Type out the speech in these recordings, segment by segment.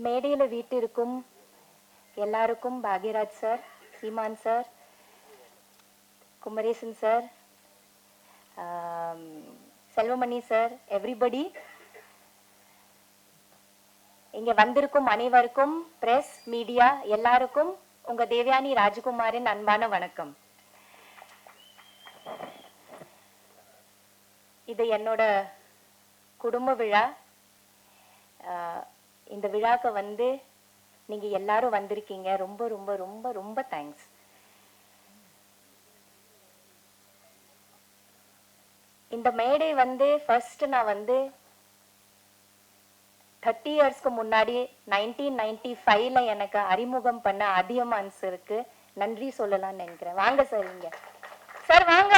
மேடையில் வீட்டிற்கும் எல்லாருக்கும் Bhagyaraj sir, Seeman sir, Kumaresan sir, Selvamani sir, everybody, இங்க வந்திருக்கும் அனைவருக்கும், பிரஸ் மீடியா எல்லாருக்கும் உங்க தேவயானி ராஜகுமாரின் அன்பான வணக்கம். இது என்னோட குடும்ப விழா. இந்த விழாக்கு வந்து நீங்க எல்லாரும் வந்திருக்கீங்க. ரொம்ப ரொம்ப ரொம்ப ரொம்ப தேங்க்ஸ். இந்த மேடை வந்து ஃபர்ஸ்ட் நான் வந்து 30 இயர்ஸ்க்கு முன்னாடி 1995ல எனக்கு அறிமுகம் பண்ண அதியமான் சாருக்கு நன்றி சொல்லலாம்னு நினைக்கிறேன். வாங்க சார், இங்க சார் வாங்க.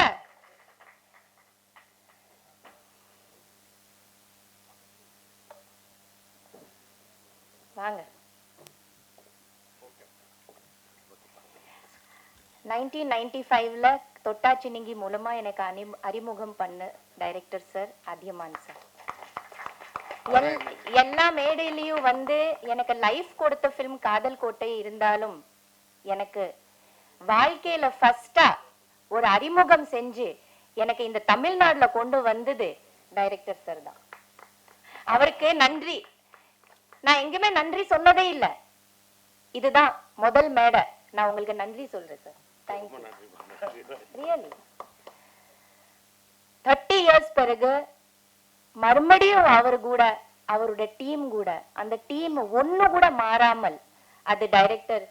வாங்க. 1995ல தொட்டாச்சினிங்கி மூலமா எனக்கு அறிமுகம் பண்ண டைரக்டர் சார் அதியமான் சார். எல்லா மேடையிலையும் வந்து எனக்கு லைஃப் கொடுத்த ஃபிலிம் காதல் கோட்டை இருந்தாலும் எனக்கு வாழ்க்கையில ஃபர்ஸ்டா ஒரு அறிமுகம் செஞ்சு எனக்கு இந்த தமிழ்நாடுல கொண்டு வந்தது டைரக்டர் சார் தான். அவருக்கு நன்றி. நான் எங்குமே நன்றி சொன்னதே இல்லை. இதுதான் முதல் மேடை. நான் உங்களுக்கு நன்றி சொல்றேன் சார். தேங்க்யூ. ரியலி 30 இயர்ஸ் பிறகு மறுபடியும் அவர் கூட, அவருடைய டீம் கூட, அந்த டீம் ஒண்ணு கூட மாறாமல், அது டைரக்டர்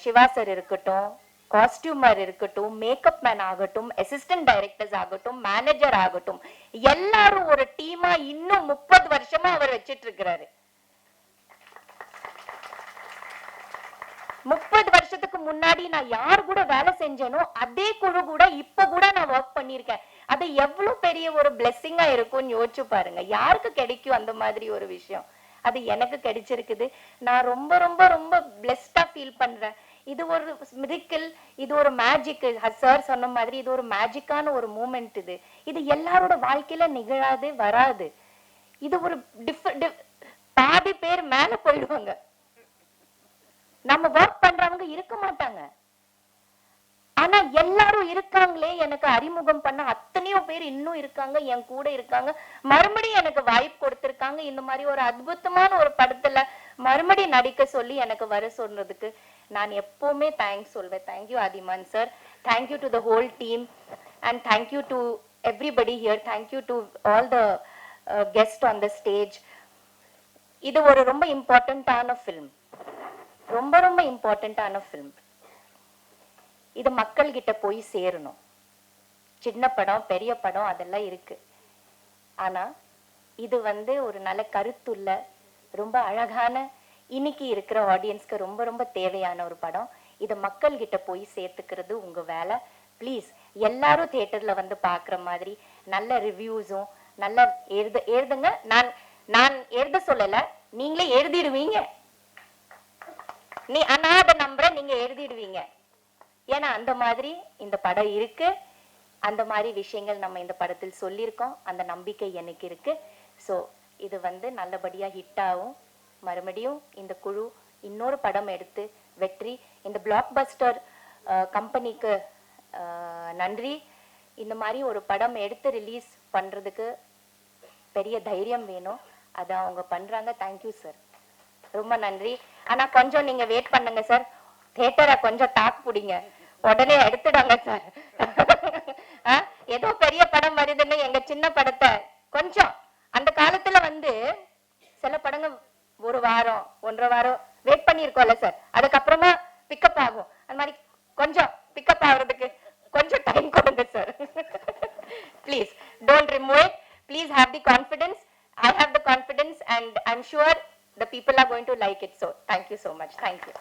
சிவா சார் இருக்கட்டும், காஸ்டியூமர் இருக்கட்டும், மேக்கப் மேன் ஆகட்டும், அசிஸ்டன்ட் டைரக்டர்ஸ் ஆகட்டும், மேனேஜர் ஆகட்டும், எல்லாரும் ஒரு டீமா இன்னும் 30 வருஷமா அவர் வச்சிட்டு இருக்கிறாரு. 30 வருஷத்துக்கு முன்னாடி நான் யார் கூட வேலை செஞ்சேனோ அதே குழு கூட இப்ப கூட நான் ஒர்க் பண்ணிருக்கேன். அது எவ்வளவு பெரிய ஒரு பிளெஸிங்கா இருக்கும்னு யோசிச்சு பாருங்க. யாருக்கு கிடைக்கும் அந்த மாதிரி ஒரு விஷயம்? அது எனக்கு கிடைச்சிருக்குது. நான் ரொம்ப ரொம்ப ரொம்ப பிளெஸ்டா ஃபீல் பண்றேன். இது ஒரு மிராக்கிள், இது ஒரு மேஜிக். சார் சொன்ன மாதிரி இது ஒரு மேஜிக்கான ஒரு மூமெண்ட். இது எல்லாரோட வாழ்க்கையில நிகழாது, வராது. இது ஒரு பாதி பேர் மேல போயிடுவாங்க, நம்ம ஒர்க் பண்றவங்க இருக்க மாட்டாங்க. ஆனா எல்லாரும் இருக்காங்களே, எனக்கு அறிமுகம் பண்ண அத்தனையோ பேர் இன்னும் இருக்காங்க, என் கூட இருக்காங்க, மறுபடியும் எனக்கு வாய்ப்பு கொடுத்திருக்காங்க. இந்த மாதிரி ஒரு அற்புதமான ஒரு படத்துல மறுபடியும் நடிக்க சொல்லி எனக்கு வர சொன்னதுக்கு நான் எப்பவுமே தேங்க்ஸ் சொல்வேன். Thank you Athiyaman sir, thank you to the whole team, and thank you to everybody here. Thank you to all the guest on the stage. இது ஒரு ரொம்ப இம்பார்ட்டன்டான ஃபிலிம், ரொம்ப ரொம்ப இம்பார்ட்டன்டான ஃபிலிம். இது மக்கள் கிட்ட போய் சேரணும். சின்ன படம், பெரிய படம் அதெல்லாம் இருக்கு. ஆனா இது வந்து ஒரு நல்ல கருத்துள்ள, ரொம்ப அழகான, இன்னைக்கு இருக்கிற ஆடியன்ஸ்க்கு ரொம்ப ரொம்ப தேவையான ஒரு படம். இதை மக்கள் கிட்ட போய் சேர்த்துக்கிறது உங்க வேலை. ப்ளீஸ் எல்லாரும் தியேட்டர்ல வந்து பாக்குற மாதிரி நல்ல ரிவ்யூஸும் நல்ல எழுதுங்க. நான் எழுத சொல்லல, நீங்களே எழுதிடுவீங்க. நான் அதை நம்புறேன், நீங்க எழுதிடுவீங்க. ஏன்னா அந்த மாதிரி இந்த படம் இருக்கு, அந்த மாதிரி விஷயங்கள் நம்ம இந்த படத்தில் சொல்லியிருக்கோம். அந்த நம்பிக்கை எனக்கு இருக்கு. ஸோ இது வந்து நல்லபடியா ஹிட் ஆகும். மறுபடியும் இந்த குழு இன்னொரு படம் எடுத்து வெற்றி. இந்த பிளாக் பஸ்டர் கம்பெனிக்கு நன்றி. இந்த மாதிரி ஒரு படம் எடுத்து ரிலீஸ் பண்றதுக்கு பெரிய தைரியம் வேணும். அதை அவங்க பண்றாங்க. தேங்க்யூ சார், ரொம்ப நன்றி. ஆனா கொஞ்சம் நீங்க வெயிட் பண்ணுங்க சார். தியேட்டரை கொஞ்சம் டாக் பிடிங்க, உடனே எடுத்துடாங்க சார். ஏதோ பெரிய படம் வருதுன்னு எங்க சின்ன படத்தை கொஞ்சம், அந்த காலத்துல வந்து சில படங்கள் 1 வாரம் 1.5 வாரம் வெயிட் பண்ணிருக்கோம்ல சார், அதுக்கப்புறமா பிக்கப் ஆகும். அந்த மாதிரி கொஞ்சம் பிக்கப் ஆகுறதுக்கு கொஞ்சம் டைம் கொடுங்க sir. Please don't remove it. Please have the confidence. I have the confidence and I'm sure the people are going to like it. So thank you so much. Thank you.